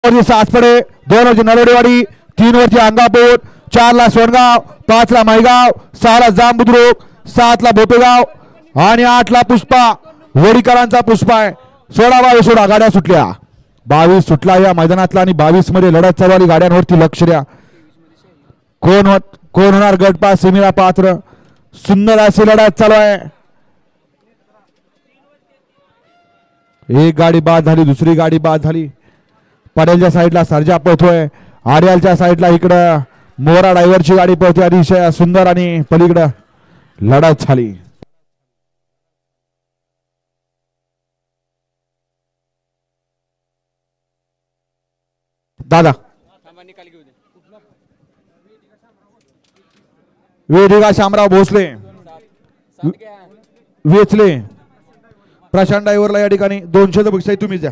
सासपडे, 2 वरची नरोडेवाडी, 3 वरची अंगापूर, 4 ला सोनगाव, 5 ला माईगाव, 6 ला जांबुद्रुक, 7 ला बोपेगाव आणि 8 ला पुष्पा. वडीकरांचा पुष्पा आहे. 16-22 गाड्या सुटल्या. 22 सुटला या मैदानातला आणि 22 मध्ये लढत चालू आहे. गाड्यांवरती लक्ष द्या. कोण होणार गटपास सेमीला पात्र. सुंदर अशी लढत चालू आहे. एक गाडी बाद झाली, दुसरी गाडी बाद झाली. पडेलच्या साईडला सर्जा पळतोय. आर्यालच्या साईडला इकडं मोरा ड्रायव्हरची गाडी पळते. अतिशय सुंदर आणि पलीकडं लढत झाली. दादा वेदिका शामराव भोसले वेचले प्रशांत ड्रायव्हरला या ठिकाणी 200 बक्षीस तुम्ही द्या.